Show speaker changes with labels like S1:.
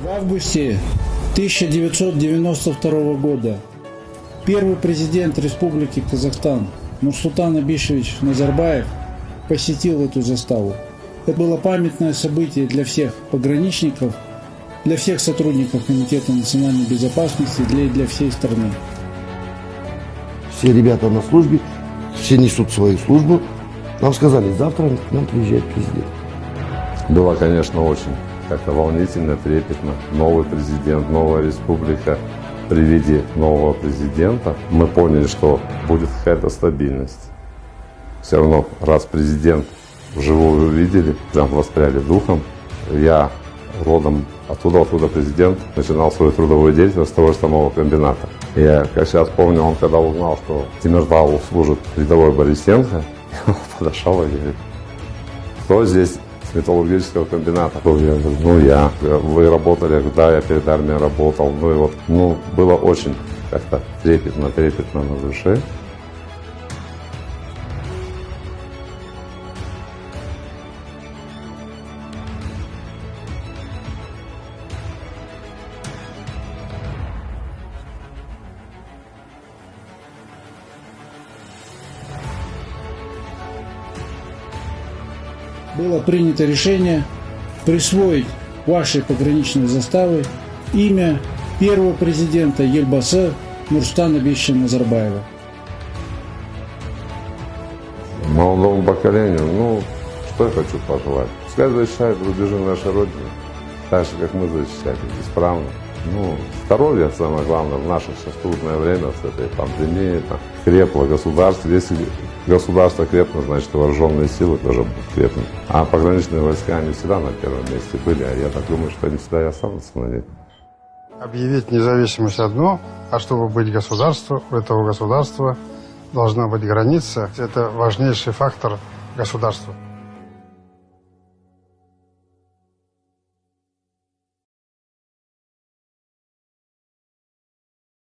S1: В августе 1992 года первый президент Республики Казахстан Нурсултан Абишевич Назарбаев посетил эту заставу. Это было памятное событие для всех пограничников, для всех сотрудников Комитета национальной безопасности, для всей страны.
S2: Все ребята на службе, все несут свою службу. Нам сказали, завтра к нам приезжает президент.
S3: Было, конечно, очень как-то волнительно, трепетно. Новый президент, новая республика. При виде нового президента мы поняли, что будет какая-то стабильность. Все равно, раз президент вживую увидели, прям воспряли духом. Я родом оттуда президент начинал свою трудовую деятельность с того же самого комбината. Я, как сейчас помню, он когда узнал, что Тимиртау служит рядовой Борисенко, он подошел и говорит: кто здесь с металлургического комбината? Я говорю, я. Вы работали? Я говорю, да, я перед армией работал. Было очень как-то трепетно на душе.
S1: Было принято решение присвоить вашей пограничной заставе имя первого президента Елбасы Нурсултана Абишевича Назарбаева.
S3: Молодому поколению, что я хочу пожелать? Пускай защищают рубежи нашей Родины, так же, как мы защищали, исправно. Здоровье самое главное в наше сейчас трудное время, с этой пандемией, крепло государство. Если государство крепнет, значит вооруженные силы тоже будут крепнуть. А пограничные войска, они всегда на первом месте были, а я так думаю, что они всегда и останутся на ней.
S4: Объявить независимость одно, а чтобы быть государством, у этого государства должна быть граница. Это важнейший фактор государства.